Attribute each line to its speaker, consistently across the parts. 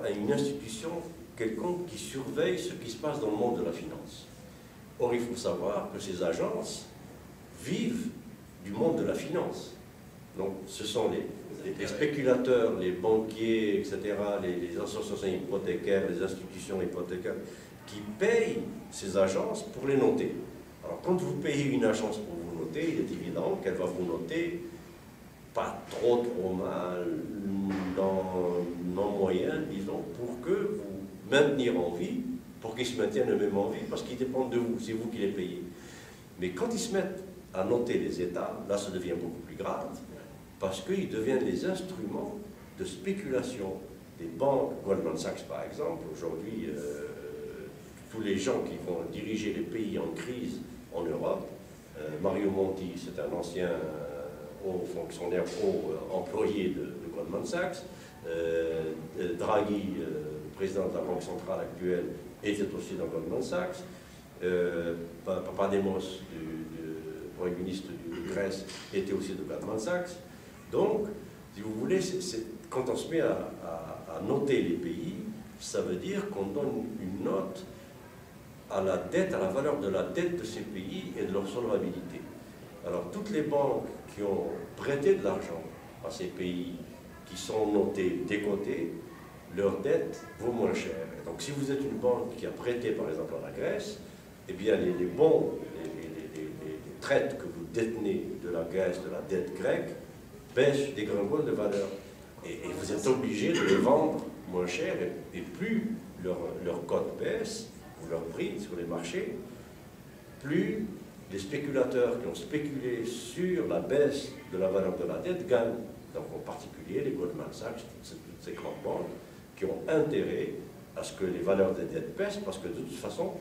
Speaker 1: à une institution quelconque qui surveille ce qui se passe dans le monde de la finance. Or, il faut savoir que ces agences vivent du monde de la finance. Donc, ce sont les spéculateurs, les banquiers, etc., les associations hypothécaires, les institutions hypothécaires, qui payent ces agences pour les noter. Alors, quand vous payez une agence pour vous noter, il est évident qu'elle va vous noter pas trop mal, en moyenne, disons, pour que vous maintenir en vie, pour qu'ils se maintiennent eux-mêmes en vie, parce qu'ils dépendent de vous, c'est vous qui les payez. Mais quand ils se mettent à noter les États, là ça devient beaucoup plus grave, parce qu'ils deviennent les instruments de spéculation des banques. Goldman Sachs, par exemple, aujourd'hui, tous les gens qui vont diriger les pays en crise en Europe, Mario Monti, c'est un ancien haut fonctionnaire, haut employé de Goldman Sachs, Draghi, président de la Banque centrale actuelle, était aussi dans Goldman Sachs, Papademos, Premier ministre de Grèce, était aussi de Goldman Sachs. Donc, si vous voulez, quand on se met à noter les pays, ça veut dire qu'on donne une note à la dette, à la valeur de la dette de ces pays et de leur solvabilité. Alors, toutes les banques qui ont prêté de l'argent à ces pays, qui sont notés, décotés, leur dette vaut moins cher. Donc, si vous êtes une banque qui a prêté, par exemple, à la Grèce, eh bien, les bons, les traites que vous détenez de la Grèce, de la dette grecque, baissent, dégringolent de valeur. Et vous êtes obligé de les vendre moins cher, et plus leur cote baisse, ou leur prix sur les marchés, plus les spéculateurs qui ont spéculé sur la baisse de la valeur de la dette gagnent. Donc, en particulier, les Goldman Sachs, toutes ces grandes banques, qui ont intérêt à ce que les valeurs des dettes baissent, parce que de toute façon,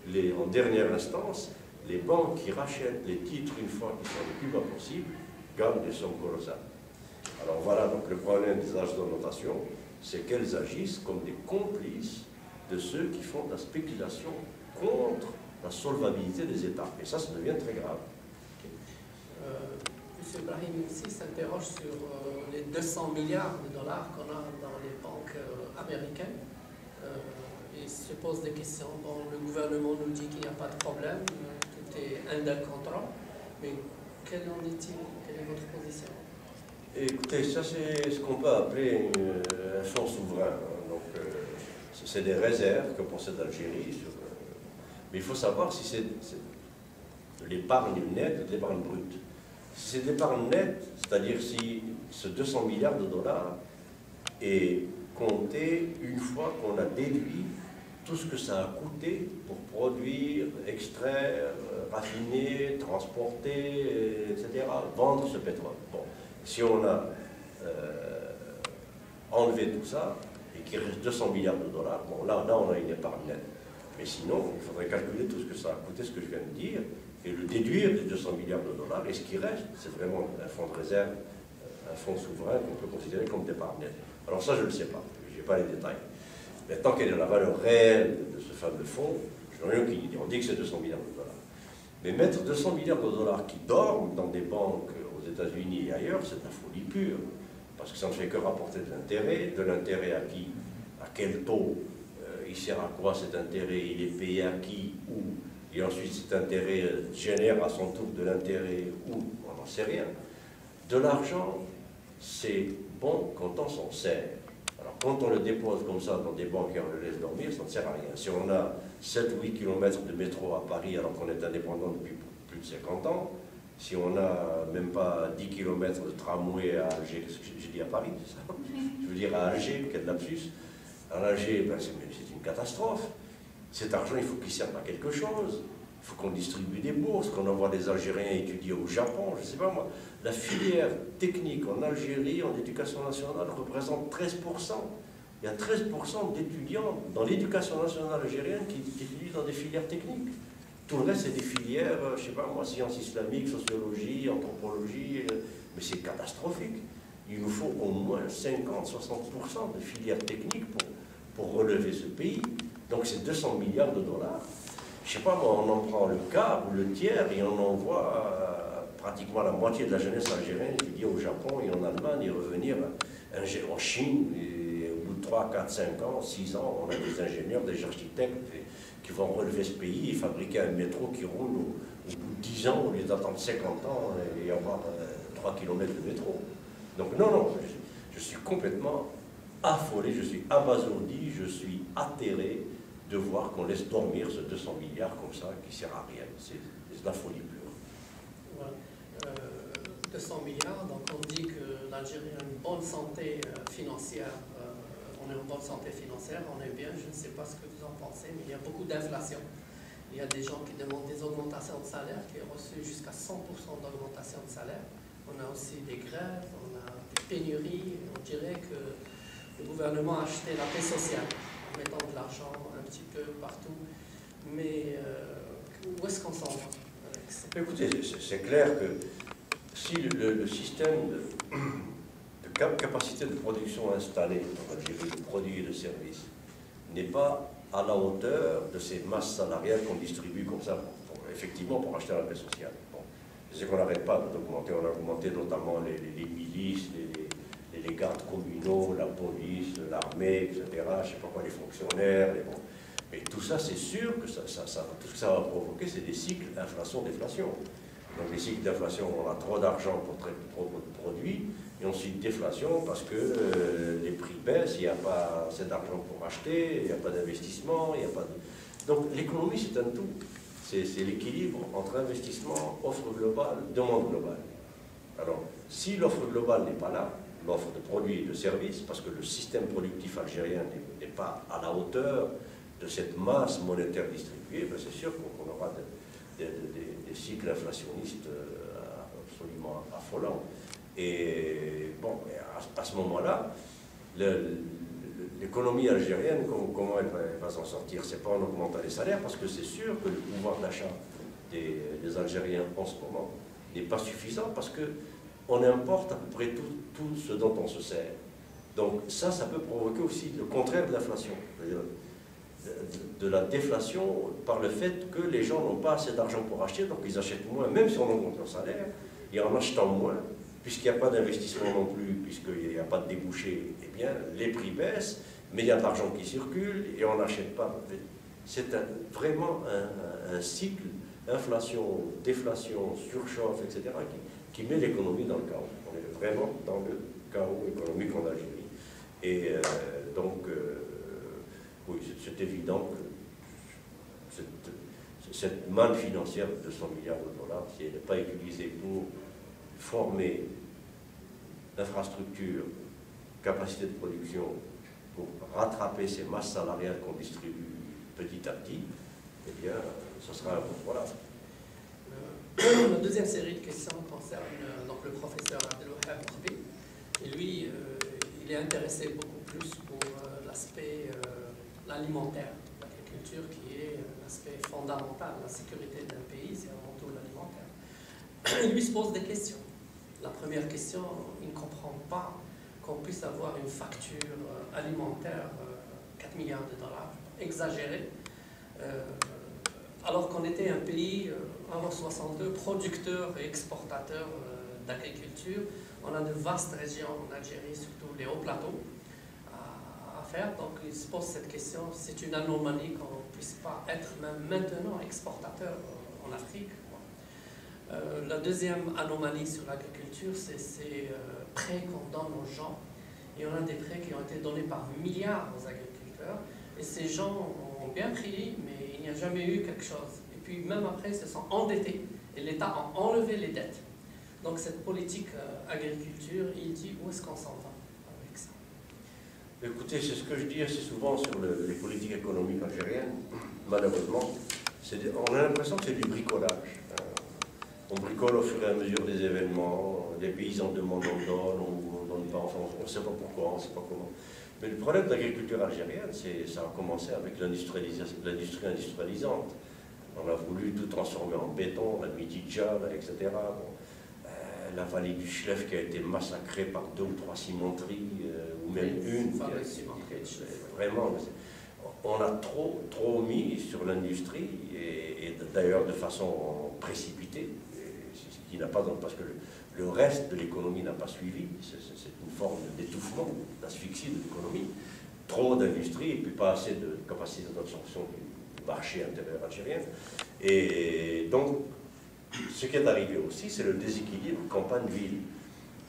Speaker 1: en dernière instance, les banques qui rachètent les titres une fois qu'ils sont les plus bas possibles gagnent des sommes colossales. Alors voilà, donc le problème des agences de notation, c'est qu'elles agissent comme des complices de ceux qui font de la spéculation contre la solvabilité des États. Et ça devient très grave.
Speaker 2: M. Brahim ici s'interroge sur les 200 milliards de dollars qu'on a dans les banques américaines. Il se pose des questions. Bon, le gouvernement nous dit qu'il n'y a pas de problème, tout est under control. Mais quel en est-il? Quelle est votre position?
Speaker 1: Écoutez, ça c'est ce qu'on peut appeler un fonds souverain. Donc, c'est des réserves que possède l'Algérie. Mais il faut savoir si c'est de l'épargne nette ou de l'épargne brute. Si c'est de l'épargne nette, c'est-à-dire si ce 200 milliards de dollars est compté une fois qu'on a déduit tout ce que ça a coûté pour produire, extraire, raffiner, transporter, etc., vendre ce pétrole. Bon, si on a enlevé tout ça et qu'il reste 200 milliards de dollars, bon, là on a une épargne nette. Mais sinon, il faudrait calculer tout ce que ça a coûté, ce que je viens de dire, et le déduire des 200 milliards de dollars. Et ce qui reste, c'est vraiment un fonds de réserve, un fonds souverain qu'on peut considérer comme d'épargne nette. Alors ça, je ne le sais pas, je n'ai pas les détails. Mais tant quelle est la valeur réelle de ce fameux fonds, je n'ai rien qui dit. On dit que c'est 200 milliards de dollars. Mais mettre 200 milliards de dollars qui dorment dans des banques aux États-Unis et ailleurs, c'est de la folie pure. Parce que ça ne fait que rapporter de l'intérêt à qui, à quel taux, il sert à quoi cet intérêt, il est payé à qui, où, et ensuite cet intérêt génère à son tour de l'intérêt où, on n'en sait rien. De l'argent, c'est bon quand on s'en sert. Alors quand on le dépose comme ça dans des banques et on le laisse dormir, ça ne sert à rien. Si on a 7 ou 8 km de métro à Paris alors qu'on est indépendant depuis plus de 50 ans, si on n'a même pas 10 km de tramway à Alger, j'ai dit à Paris, c'est ça? Je veux dire à Alger, quel lapsus. À Alger, ben c'est une catastrophe. Cet argent, il faut qu'il serve à quelque chose. Il faut qu'on distribue des bourses, qu'on envoie des Algériens étudier au Japon, je ne sais pas moi. La filière technique en Algérie, en éducation nationale, représente 13%. Il y a 13% d'étudiants dans l'éducation nationale algérienne qui étudient dans des filières techniques. Tout le reste, c'est des filières, je ne sais pas moi, sciences islamiques, sociologie, anthropologie, mais c'est catastrophique. Il nous faut au moins 50-60% de filières techniques pour relever ce pays. Donc c'est 200 milliards de dollars. Je ne sais pas moi, on en prend le quart ou le tiers et on envoie pratiquement la moitié de la jeunesse algérienne étudier au Japon et en Allemagne et revenir en Chine et au bout de 3, 4, 5 ans, 6 ans, on a des ingénieurs, des architectes qui vont relever ce pays et fabriquer un métro qui roule au bout de 10 ans, au lieu d'attendre 50 ans et avoir 3 km de métro. Donc non, non, je suis complètement affolé, je suis abasourdi, je suis atterré de voir qu'on laisse dormir ce 200 milliards comme ça, qui ne sert à rien. C'est de la folie pure.
Speaker 2: Voilà. 200 milliards, donc on dit que l'Algérie a une bonne santé financière. On est en bonne santé financière, on est bien, je ne sais pas ce que vous en pensez, mais il y a beaucoup d'inflation. Il y a des gens qui demandent des augmentations de salaire, qui ont reçu jusqu'à 100% d'augmentation de salaire. On a aussi des grèves, on a des pénuries. On dirait que le gouvernement a acheté la paix sociale en mettant de l'argent un petit peu partout. Mais où est-ce qu'on s'en va avec ça?
Speaker 1: Écoutez, c'est clair que si le système de capacité de production installée en Algérie, de produits et de services, n'est pas à la hauteur de ces masses salariales qu'on distribue comme ça, effectivement pour acheter la paix sociale. Bon. Je sais qu'on n'arrête pas d'augmenter, on a augmenté notamment les milices, les gardes communaux, la police, l'armée, etc., je ne sais pas quoi, les fonctionnaires, bon. Mais tout ça, c'est sûr que tout ce que ça va provoquer, c'est des cycles inflation-déflation. Donc les cycles d'inflation, on a trop d'argent pour très trop de produits, et ensuite déflation parce que les prix baissent, il n'y a pas assez d'argent pour acheter, il n'y a pas d'investissement, il n'y a pas de... Donc l'économie, c'est un tout. C'est l'équilibre entre investissement, offre globale, demande globale. Alors, si l'offre globale n'est pas là, l'offre de produits et de services, parce que le système productif algérien n'est pas à la hauteur de cette masse monétaire distribuée, ben c'est sûr qu'on aura des cycles inflationnistes absolument affolants. Et bon, à ce moment-là, l'économie algérienne, comment elle va s'en sortir? C'est pas en augmentant les salaires, parce que c'est sûr que le pouvoir d'achat des Algériens en ce moment n'est pas suffisant, parce qu'on importe à peu près tout ce dont on se sert. Donc ça peut provoquer aussi le contraire de l'inflation. De la déflation par le fait que les gens n'ont pas assez d'argent pour acheter, donc ils achètent moins, même si on augmente leur salaire, et en achetant moins, puisqu'il n'y a pas d'investissement non plus, puisqu'il n'y a pas de débouché, eh bien, les prix baissent, mais il y a de l'argent qui circule, et on n'achète pas. C'est vraiment un cycle, inflation, déflation, surchauffe, etc., qui met l'économie dans le chaos. On est vraiment dans le chaos économique en Algérie. Et donc, oui, c'est évident que cette manne financière de 200 milliards de dollars, si elle n'est pas utilisée pour former l'infrastructure, capacité de production, pour rattraper ces masses salariales qu'on distribue petit à petit, eh bien, ce sera un bon. Voilà.
Speaker 2: La deuxième série de questions concerne donc le professeur Abdelwahab Orbi. Et lui, il est intéressé beaucoup plus pour l'aspect l'alimentaire, l'agriculture qui est un aspect fondamental. La sécurité d'un pays, c'est avant tout l'alimentaire. Il lui se pose des questions. La première question, il ne comprend pas qu'on puisse avoir une facture alimentaire 4 milliards de dollars, exagérée, alors qu'on était un pays, en 62, producteur et exportateur d'agriculture. On a de vastes régions en Algérie, surtout les hauts plateaux, à faire. Donc il se pose cette question, c'est une anomalie qu'on ne puisse pas être même maintenant exportateur en Afrique. La deuxième anomalie sur l'agriculture, c'est ces prêts qu'on donne aux gens. Et on a des prêts qui ont été donnés par milliards aux agriculteurs. Et ces gens ont bien pris, mais il n'y a jamais eu quelque chose. Et puis même après, ils se sont endettés. Et l'État a enlevé les dettes. Donc cette politique agriculture, il dit où est-ce qu'on s'en va avec ça?
Speaker 1: Écoutez, c'est ce que je dis assez souvent sur les politiques économiques algériennes. Malheureusement, on a l'impression que c'est du bricolage. On bricole au fur et à mesure des événements, les paysans demandent, on donne, on ne donne pas, enfin, on ne sait pas pourquoi, on ne sait pas comment. Mais le problème de l'agriculture algérienne, ça a commencé avec l'industrie industrialisante. On a voulu tout transformer en béton, la Mididja, etc. Bon, la vallée du Chlef qui a été massacrée par 2 ou 3 cimenteries, ou même une. Vraiment, on a trop mis sur l'industrie, et d'ailleurs de façon précipitée, ce qui n'a pas, parce que le reste de l'économie n'a pas suivi. C'est une forme d'étouffement, d'asphyxie de l'économie. trop d'industrie et puis pas assez de capacité d'absorption du marché intérieur algérien. Et donc, ce qui est arrivé aussi, c'est le déséquilibre campagne-ville.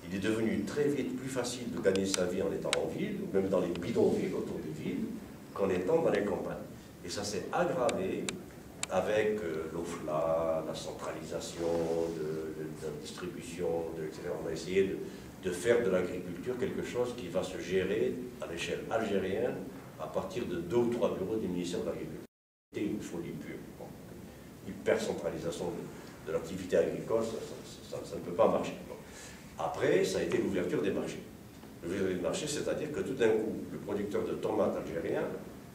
Speaker 1: Il est devenu très vite plus facile de gagner sa vie en étant en ville, ou même dans les bidonvilles autour des villes, qu'en étant dans les campagnes. Et ça s'est aggravé avec l'OFLA, la centralisation de la distribution, etc. On a essayé de faire de l'agriculture quelque chose qui va se gérer à l'échelle algérienne à partir de 2 ou 3 bureaux du ministère de l'Agriculture. C'était une folie pure. Bon, hyper-centralisation de l'activité agricole, ça ne peut pas marcher. Bon. Après, ça a été l'ouverture des marchés. L'ouverture des marchés, c'est-à-dire que tout d'un coup, le producteur de tomates algérien,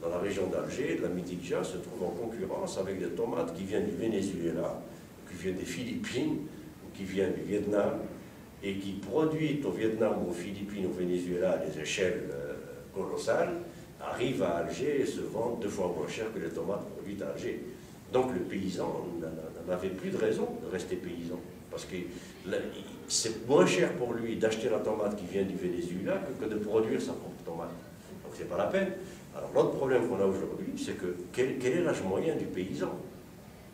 Speaker 1: dans la région d'Alger, de la Mitidja, se trouve en concurrence avec des tomates qui viennent du Venezuela, qui viennent des Philippines, ou qui viennent du Vietnam, et qui produisent au Vietnam, aux Philippines, au Venezuela, à des échelles colossales, arrivent à Alger et se vendent 2 fois moins cher que les tomates produites à Alger. Donc le paysan n'avait plus de raison de rester paysan, parce que c'est moins cher pour lui d'acheter la tomate qui vient du Venezuela que de produire sa propre tomate. Donc c'est pas la peine. Alors l'autre problème qu'on a aujourd'hui, c'est que quel est l'âge moyen du paysan?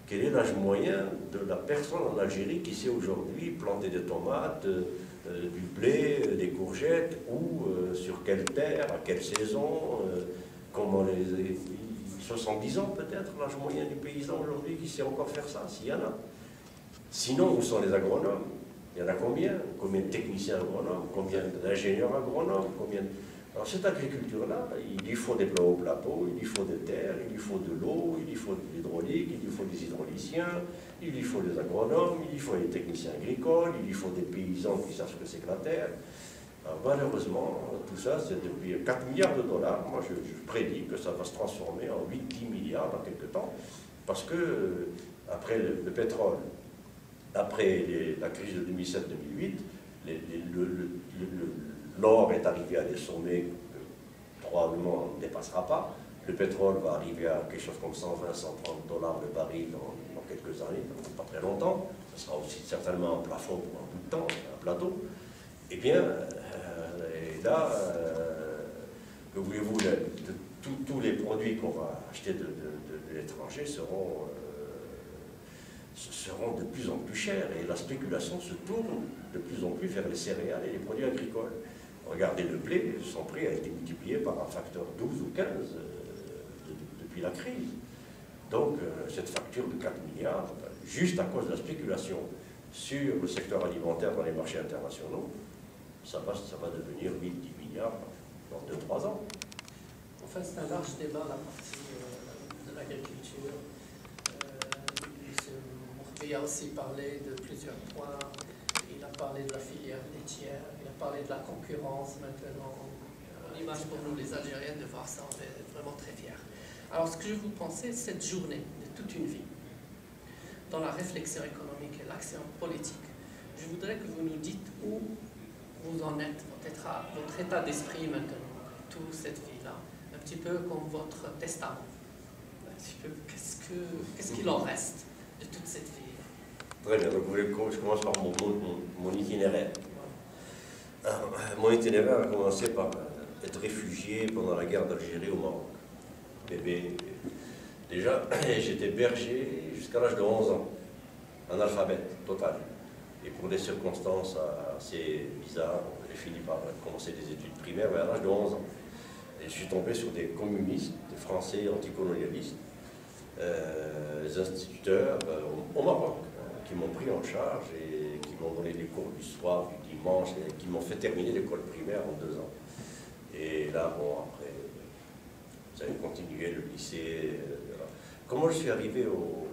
Speaker 1: Quel est l'âge moyen de la personne en Algérie qui sait aujourd'hui planter des tomates, du blé, des courgettes, ou sur quelle terre, à quelle saison, comment 70 ans peut-être, l'âge moyen du paysan aujourd'hui qui sait encore faire ça, s'il y en a. Sinon, où sont les agronomes? Il y en a combien? Combien de techniciens agronomes? Combien d'ingénieurs agronomes? Alors cette agriculture-là, il lui faut des plats au plateau, il lui faut des terres, il lui faut de l'eau, il lui faut de l'hydraulique, il lui faut des hydrauliciens, il lui faut des agronomes, il lui faut des techniciens agricoles, il lui faut des paysans qui savent ce que c'est que la terre. Alors, malheureusement, tout ça, c'est depuis 4 milliards de dollars. Moi, je prédis que ça va se transformer en 8-10 milliards dans quelques temps, parce que après le pétrole, après la crise de 2007-2008, l'or est arrivé à des sommets que probablement on ne dépassera pas. Le pétrole va arriver à quelque chose comme 120-130 dollars le baril dans quelques années, pas très longtemps. Ce sera aussi certainement un plafond pour un bout de temps, un plateau. Eh bien, et là, que voulez-vous, tous les produits qu'on va acheter de l'étranger seront de plus en plus chers, et la spéculation se tourne de plus en plus vers les céréales et les produits agricoles. Regardez le blé, son prix a été multiplié par un facteur 12 ou 15 depuis la crise. Donc cette facture de 4 milliards, juste à cause de la spéculation sur le secteur alimentaire dans les marchés internationaux, ça va devenir 8-10 milliards dans 2-3 ans.
Speaker 2: Enfin, c'est un large débat, la partie de l'agriculture. Il a aussi parlé de plusieurs points. Il a parlé de la filière laitière, il a parlé de la concurrence maintenant. L'image pour nous, les Algériens, de voir ça, on est vraiment très fiers. Alors, ce que je vous pensais, cette journée de toute une vie, dans la réflexion économique et l'action politique, je voudrais que vous nous dites où vous en êtes, votre état d'esprit maintenant, toute cette vie-là, un petit peu comme votre testament. Un petit peu, qu'est-ce qu'il en reste de toute cette vie?
Speaker 1: Très bien, donc vous voulez que je commence par mon itinéraire. Alors, mon itinéraire a commencé par être réfugié pendant la guerre d'Algérie au Maroc. Bébé. Déjà, j'étais berger jusqu'à l'âge de 11 ans, analphabète total. Et pour des circonstances assez bizarres, j'ai fini par commencer des études primaires vers l'âge de 11 ans. Et je suis tombé sur des communistes, des Français anticolonialistes, des instituteurs au Maroc, qui m'ont pris en charge et qui m'ont donné des cours du soir, du dimanche, et qui m'ont fait terminer l'école primaire en 2 ans. Et là, bon, après, j'avais continué le lycée. Comment je suis arrivé au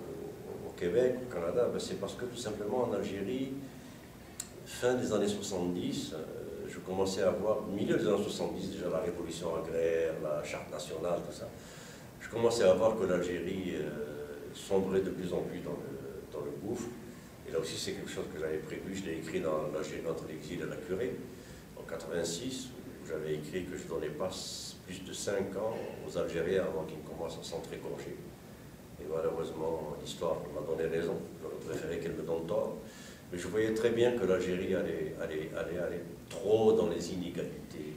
Speaker 1: Québec, au Canada? Ben, c'est parce que tout simplement en Algérie, fin des années 70, je commençais à voir, au milieu des années 70, déjà la révolution agraire, la charte nationale, tout ça, je commençais à voir que l'Algérie sombrait de plus en plus dans le gouffre. Et là aussi, c'est quelque chose que j'avais prévu, je l'ai écrit dans l'Algérie entre l'exil et la curée, en 86, où j'avais écrit que je ne donnais pas plus de 5 ans aux Algériens avant qu'ils commencent à s'entrégorger. Et malheureusement, l'histoire m'a donné raison, j'aurais préféré qu'elle me donne tort. Mais je voyais très bien que l'Algérie allait trop dans les inégalités,